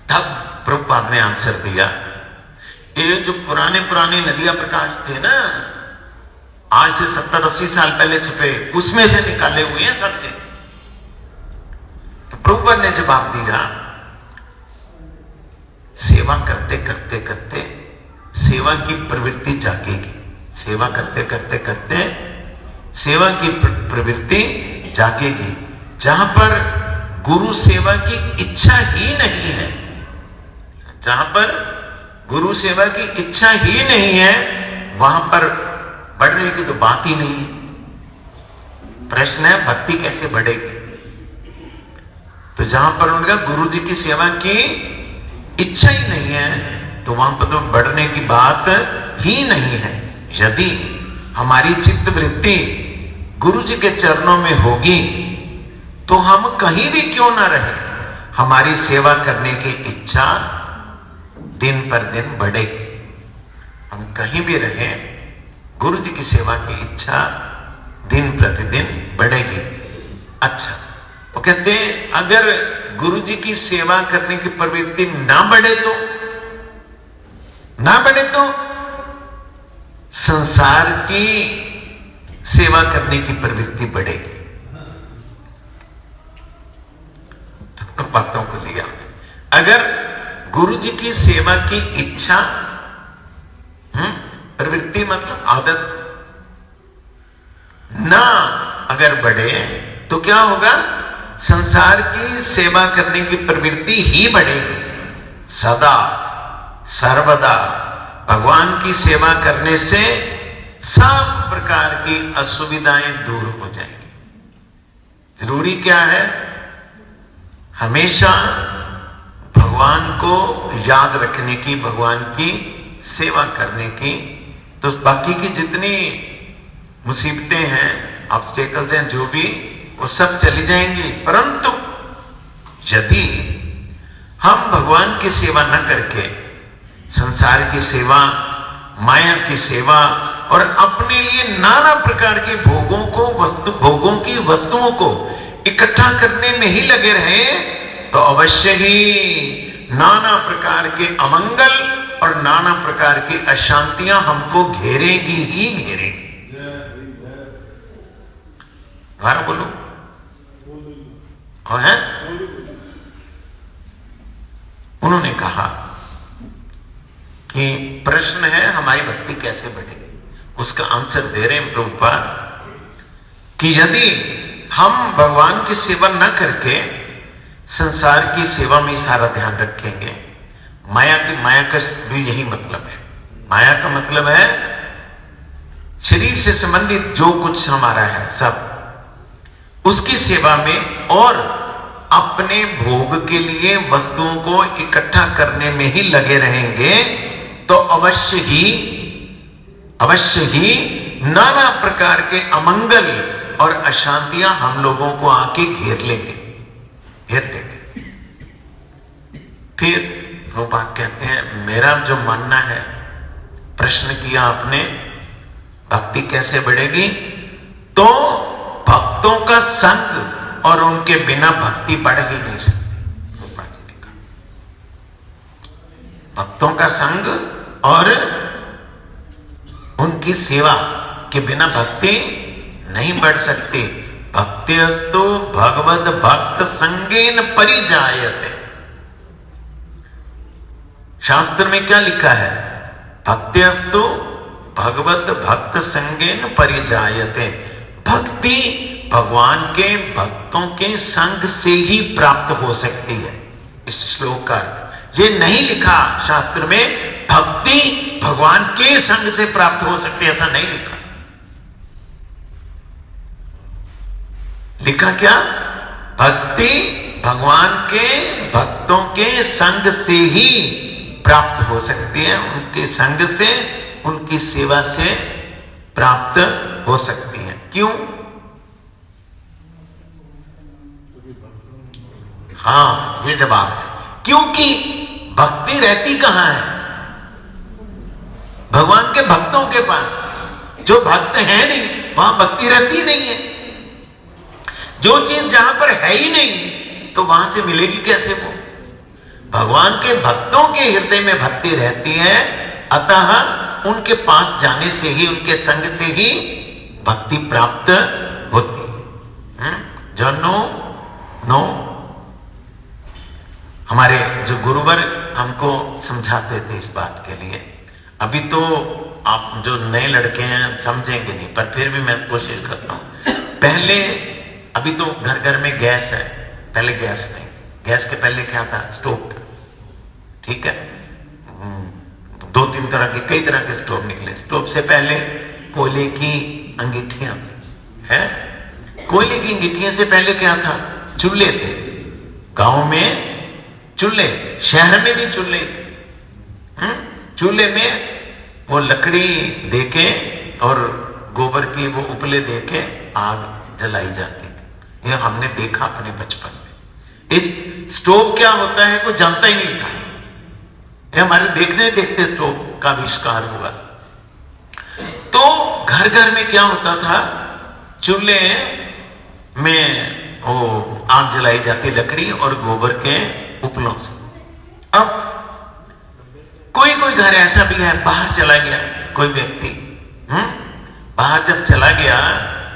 तब प्रभुपाद ने आंसर दिया, ये जो पुराने नदियां प्रकाश थे ना, आज से 70-80 साल पहले छपे, उसमें से निकाले हुए हैं सबके। तो प्रभुपाद ने जवाब दिया, सेवा करते करते करते सेवा की प्रवृत्ति जागेगी। सेवा करते करते करते सेवा की प्रवृत्ति जागेगी। जहां पर गुरु सेवा की इच्छा ही नहीं है, जहां पर गुरु सेवा की इच्छा ही नहीं है, वहां पर बढ़ने की तो बात ही नहीं है। प्रश्न है भक्ति कैसे बढ़ेगी? तो जहां पर उनका गुरु जी की सेवा की इच्छा ही नहीं है, तो वहां पर तो बढ़ने की बात ही नहीं है। यदि हमारी चित्त वृत्ति गुरु जी के चरणों में होगी तो हम कहीं भी क्यों ना रहे, हमारी सेवा करने की इच्छा दिन पर दिन बढ़ेगी। हम कहीं भी रहे, गुरु जी की सेवा की इच्छा दिन प्रतिदिन बढ़ेगी। अच्छा, वो कहते हैं अगर गुरु जी की सेवा करने की प्रवृत्ति ना बढ़े तो संसार की सेवा करने की प्रवृत्ति बढ़ेगी। दोनों बातों को लिया। अगर गुरु जी की सेवा की इच्छा, प्रवृत्ति मतलब आदत ना अगर बढ़े तो क्या होगा? संसार की सेवा करने की प्रवृत्ति ही बढ़ेगी। सदा सर्वदा भगवान की सेवा करने से सब प्रकार की असुविधाएं दूर हो जाएंगी। जरूरी क्या है? हमेशा भगवान को याद रखने की, भगवान की सेवा करने की। तो बाकी की जितनी मुसीबतें हैं, ऑब्स्टेकल्स हैं, जो भी, वो सब चली जाएंगी। परंतु यदि हम भगवान की सेवा न करके संसार की सेवा, माया की सेवा और अपने लिए नाना प्रकार के भोगों की वस्तुओं को इकट्ठा करने में ही लगे रहे, तो अवश्य ही नाना प्रकार के अमंगल और नाना प्रकार की अशांतियां हमको घेरेगी ही घेरेगी। बोलो और है? उन्होंने कहा कि प्रश्न है हमारी भक्ति कैसे बढ़ेगी। उसका आंसर दे रहे हैं प्रभुपाद कि यदि हम भगवान की सेवा न करके संसार की सेवा में सारा ध्यान रखेंगे, माया का भी यही मतलब है। माया का मतलब है शरीर से संबंधित जो कुछ हमारा है सब, उसकी सेवा में और अपने भोग के लिए वस्तुओं को इकट्ठा करने में ही लगे रहेंगे, तो अवश्य ही नाना प्रकार के अमंगल और अशांतियां हम लोगों को आके घेर लेंगे। फिर वो बात कहते हैं, मेरा जो मानना है, प्रश्न किया आपने भक्ति कैसे बढ़ेगी, तो भक्तों का संग और उनके बिना भक्ति बढ़ ही नहीं सकती। भक्तों का संग और उनकी सेवा के बिना भक्ति नहीं बढ़ सकती। भक्त्यस्तु भगवद भक्त संगेन परिजायते। शास्त्र में क्या लिखा है? भक्त्यस्तु भगवद भक्त संगेन परिजायते। भक्ति भगवान के भक्तों के संग से ही प्राप्त हो सकती है। इस श्लोक का ये नहीं लिखा शास्त्र में भक्ति भगवान के संग से प्राप्त हो सकती है, ऐसा नहीं लिखा। लिखा क्या? भक्ति भगवान के भक्तों के संग से ही प्राप्त हो सकती है, उनके संग से, उनकी सेवा से प्राप्त हो सकती है। क्यों? हाँ, ये जवाब है। क्योंकि भक्ति रहती कहां है? भगवान के भक्तों के पास। जो भक्त है नहीं, वहां भक्ति रहती नहीं है। जो चीज जहां पर है ही नहीं, तो वहां से मिलेगी कैसे वो? भगवान के भक्तों के हृदय में भक्ति रहती है, अतः उनके पास जाने से ही, उनके संग से ही भक्ति प्राप्त होती है। जो नो हमारे जो गुरुवर हमको समझाते थे इस बात के लिए। अभी तो आप जो नए लड़के हैं समझेंगे नहीं, पर फिर भी मैं कोशिश करता हूं। पहले अभी तो घर घर में गैस है, पहले गैस नहीं, गैस के पहले क्या था? स्टोव था। ठीक है, 2-3 तरह के, कई तरह के स्टोव निकले। स्टोव से पहले कोयले की अंगीठियां थी, है? कोयले की अंगीठियां से पहले क्या था? चूल्हे थे। गांव में चूल्हे, शहर में भी चूल्हे थे। चूल्हे में वो लकड़ी देके और गोबर की वो उपले देके आग जलाई जाती थी। ये हमने देखा अपने बचपन में। इस स्टोव क्या होता है कोई जानता ही नहीं था। ये हमारे देखते देखते स्टोव का आविष्कार हुआ। तो घर घर में क्या होता था? चूल्हे में वो आग जलाई जाती, लकड़ी और गोबर के उपलों से। अब कोई कोई घर ऐसा भी है, बाहर चला गया कोई व्यक्ति, बाहर जब चला गया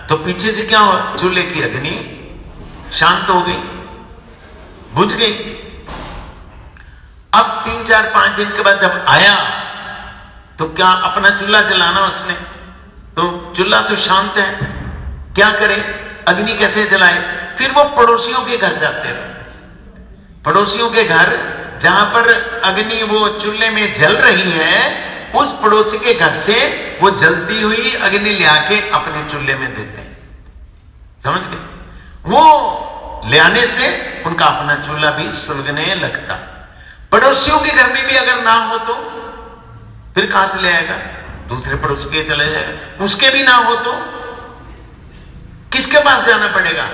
तो पीछे से क्या हुआ? चूल्हे की अग्नि शांत हो गई, बुझ गई। अब 3-4-5 दिन के बाद जब आया तो क्या अपना चूल्हा जलाना उसने, तो चूल्हा तो शांत है, क्या करे? अग्नि कैसे जलाए? फिर वो पड़ोसियों के घर जाते थे। पड़ोसियों के घर जहां पर अग्नि वो चूल्हे में जल रही है, उस पड़ोसी के घर से वो जलती हुई अग्नि ले आके अपने चूल्हे में देते हैं। समझ गए? वो ले आने से उनका अपना चूल्हा भी सुलगने लगता। पड़ोसियों के घर में भी अगर ना हो तो फिर कहां से ले आएगा? दूसरे पड़ोसी के चले जाएगा। उसके भी ना हो तो किसके पास जाना पड़ेगा?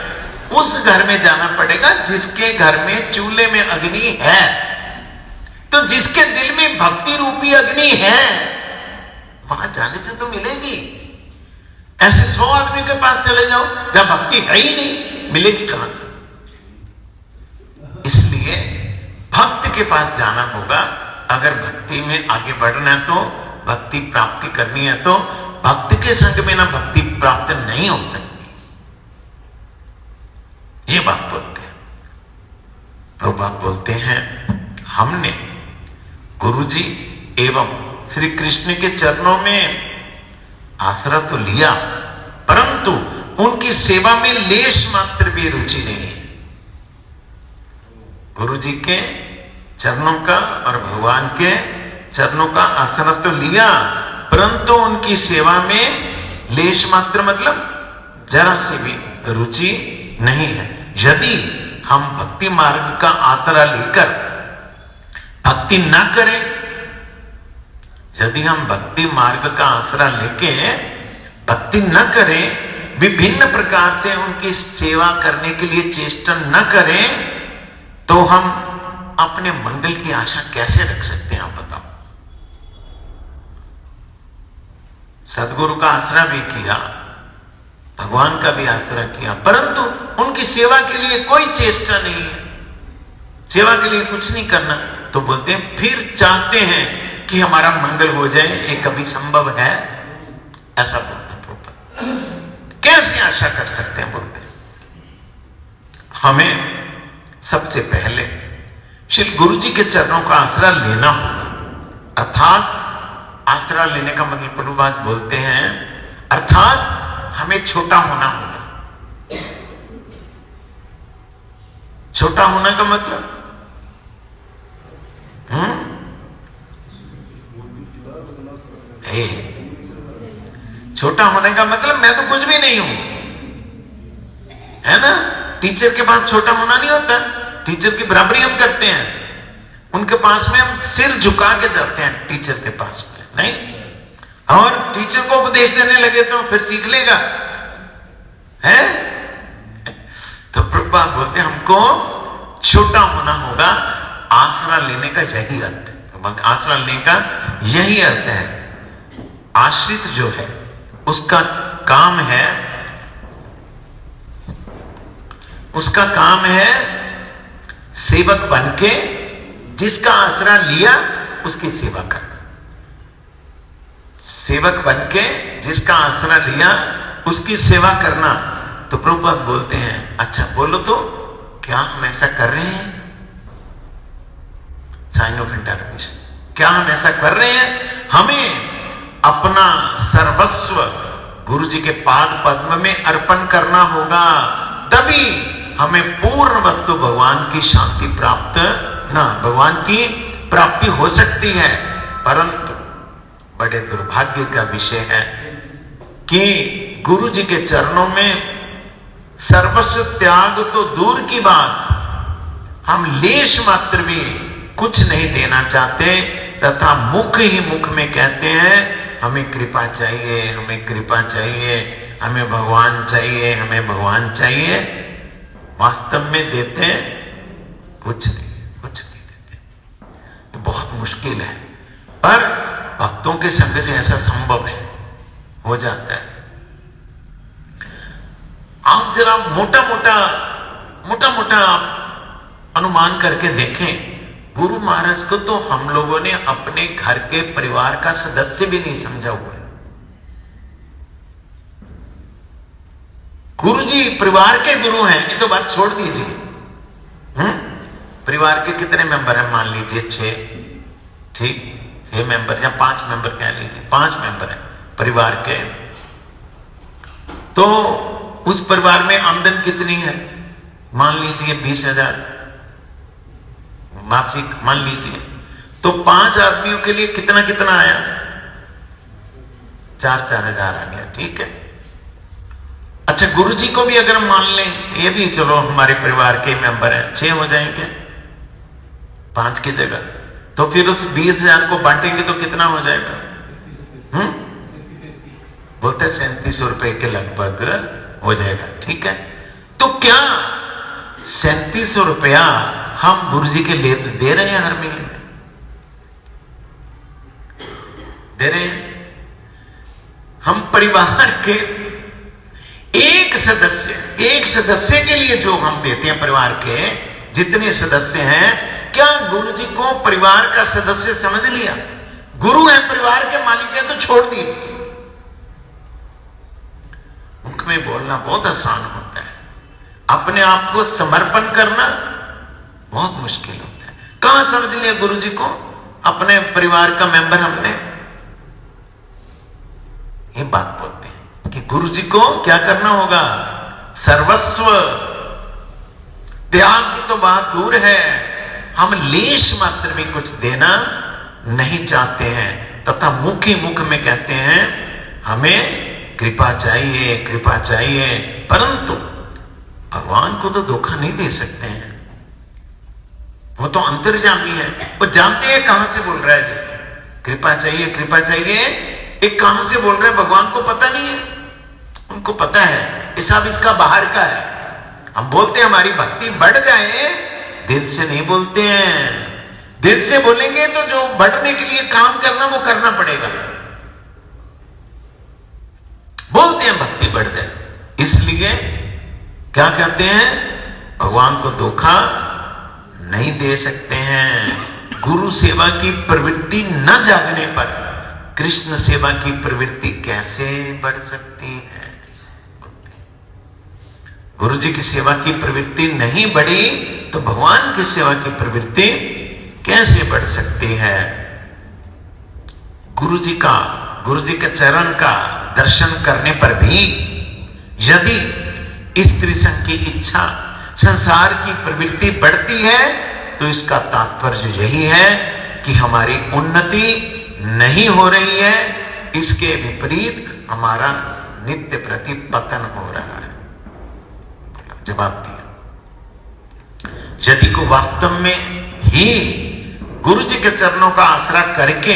उस घर में जाना पड़ेगा जिसके घर में चूल्हे में अग्नि है। तो जिसके दिल में भक्ति रूपी अग्नि है, वहां जाने से तो मिलेगी। ऐसे 100 आदमी के पास चले जाओ जहां भक्ति है ही नहीं, मिलेगी कहां से? इसलिए भक्त के पास जाना होगा। अगर भक्ति में आगे बढ़ना है, तो भक्ति प्राप्ति करनी है, तो भक्त के संग में ना भक्ति प्राप्त नहीं हो सकती। ये बात बोलते हैं प्रभुपाद, बोलते हैं हमने गुरुजी एवं श्री कृष्ण के चरणों में आसरा तो लिया, परंतु उनकी सेवा में लेश मात्र भी रुचि नहीं है। गुरुजी के चरणों का और भगवान के चरणों का आसरा तो लिया, परंतु उनकी सेवा में लेश मात्र मतलब जरा से भी रुचि नहीं है। यदि हम भक्ति मार्ग का आसरा लेकर भक्ति ना करें, यदि हम भक्ति मार्ग का आसरा लेके भक्ति न करें, विभिन्न प्रकार से उनकी सेवा करने के लिए चेष्टा न करें, तो हम अपने मंगल की आशा कैसे रख सकते हैं? आप बताओ। सदगुरु का आसरा भी किया, भगवान का भी आसरा किया, परंतु उनकी सेवा के लिए कोई चेष्टा नहीं है, सेवा के लिए कुछ नहीं करना। तो बोलते हैं फिर चाहते हैं कि हमारा मंगल हो जाए, ये कभी संभव है? ऐसा बोलते हैं प्रभुपाद। कैसे आशा कर सकते हैं? बोलते हैं हमें सबसे पहले श्री गुरु जी के चरणों का आसरा लेना होगा। अर्थात आसरा लेने का मतलब प्रभुपाद बोलते हैं, अर्थात हमें छोटा होना होगा। छोटा होने का मतलब छोटा होने का मतलब मैं तो कुछ भी नहीं हूं, है ना? टीचर के पास छोटा होना नहीं होता, टीचर की बराबरी हम करते हैं, उनके पास में हम सिर झुका के जाते हैं टीचर के पास में, नहीं? और टीचर को उपदेश देने लगे तो फिर सीख लेगा, है? तो प्रभुपाद बोलते हैं हमको छोटा होना होगा। आसरा लेने का यही अर्थ है, आसरा लेने का यही अर्थ है। आश्रित जो है उसका काम है, उसका काम है सेवक बनके जिसका आसरा लिया उसकी सेवा करना। सेवक बनके जिसका आसरा लिया उसकी सेवा करना। तो प्रभुपाद बोलते हैं अच्छा बोलो तो क्या हम ऐसा कर रहे हैं? साइन ऑफ इंटरवेंशन, क्या हम ऐसा कर रहे हैं? हमें अपना सर्वस्व गुरु जी के पाद पद्म में अर्पण करना होगा, तब तभी हमें पूर्ण वस्तु भगवान की शांति प्राप्त भगवान की प्राप्ति हो सकती है। परंतु बड़े दुर्भाग्य का विषय है कि गुरु जी के चरणों में सर्वस्व त्याग तो दूर की बात, हम लेश मात्र भी कुछ नहीं देना चाहते, तथा मुख ही मुख में कहते हैं हमें कृपा चाहिए, हमें कृपा चाहिए, हमें भगवान चाहिए, हमें भगवान चाहिए। वास्तव में देते कुछ नहीं देते। ये बहुत मुश्किल है, पर भक्तों के संग से ऐसा संभव है, हो जाता है। आप जरा मोटा मोटा अनुमान करके देखें, गुरु महाराज को तो हम लोगों ने अपने घर के परिवार का सदस्य भी नहीं समझा हुआ है। गुरु जी परिवार के गुरु हैं, ये तो बात छोड़ दीजिए। परिवार के कितने मेंबर हैं? मान लीजिए 6, ठीक, 6 मेंबर या 5 मेंबर कह लीजिए, 5 मेंबर हैं परिवार के। तो उस परिवार में आमदन कितनी है? मान लीजिए 20,000 मासिक मान लीजिए। तो 5 आदमियों के लिए कितना कितना आया? 4-4 हजार आ गया, ठीक है। अच्छा, गुरु जी को भी अगर मान लें, ये भी चलो हमारे परिवार के मेंबर हैं, 6 हो जाएंगे 5 की जगह। तो फिर उस 20,000 को बांटेंगे तो कितना हो जाएगा? बोलते 3700 रुपए के लगभग हो जाएगा, ठीक है। तो क्या 3700 रुपया हम गुरु जी के लिए दे रहे हैं? हर महीने दे रहे हैं। हम परिवार के एक सदस्य के लिए जो हम देते हैं, परिवार के जितने सदस्य हैं, क्या गुरु जी को परिवार का सदस्य समझ लिया? गुरु है, परिवार के मालिक है, तो छोड़ दीजिए। मुख में बोलना बहुत आसान होता है, अपने आप को समर्पण करना बहुत मुश्किल होता है। कहां समझ लिया गुरु जी को अपने परिवार का मेंबर हमने? ये बात बोलते हैं कि गुरु जी को क्या करना होगा? सर्वस्व त्याग की तो बात दूर है, हम लेश मात्र भी कुछ देना नहीं चाहते हैं, तथा मुख ही मुख में कहते हैं हमें कृपा चाहिए, कृपा चाहिए। परंतु भगवान को तो धोखा नहीं दे सकते हैं, वो तो अंतर्यामी है, वो जानते हैं कहां से बोल रहा है जी, कृपा चाहिए, कृपा चाहिए। एक कहां से बोल रहे हैं भगवान को पता नहीं है, उनको पता है ये सब इसका बाहर का है। हम बोलते हैं हमारी भक्ति बढ़ जाए, दिल से नहीं बोलते हैं। दिल से बोलेंगे तो जो बढ़ने के लिए काम करना वो करना पड़ेगा। बोलते हैं भक्ति बढ़ जाए, इसलिए क्या कहते हैं? भगवान को धोखा नहीं दे सकते हैं। गुरु सेवा की प्रवृत्ति न जागने पर कृष्ण सेवा की प्रवृत्ति कैसे बढ़ सकती है? गुरु जी की सेवा की प्रवृत्ति नहीं बढ़ी तो भगवान की सेवा की प्रवृत्ति कैसे बढ़ सकती है? गुरु जी के चरण का दर्शन करने पर भी यदि स्त्री संग की इच्छा, संसार की प्रवृत्ति बढ़ती है, तो इसका तात्पर्य यही है कि हमारी उन्नति नहीं हो रही है, इसके विपरीत हमारा नित्य प्रति पतन हो रहा है। जवाब दिया, यदि को वास्तव में ही गुरु जी के चरणों का आसरा करके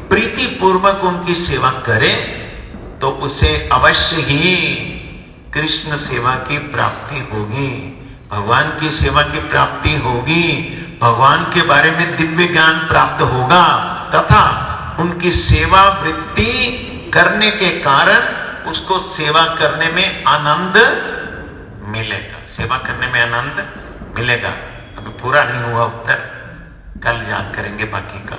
प्रीति पूर्वक उनकी सेवा करे, तो उसे अवश्य ही कृष्ण सेवा की प्राप्ति होगी, भगवान की सेवा की प्राप्ति होगी, भगवान के बारे में दिव्य ज्ञान प्राप्त होगा, तथा उनकी सेवा वृत्ति करने के कारण उसको सेवा करने में आनंद मिलेगा। सेवा करने में आनंद मिलेगा। अभी पूरा नहीं हुआ उत्तर, कल याद करेंगे बाकी का।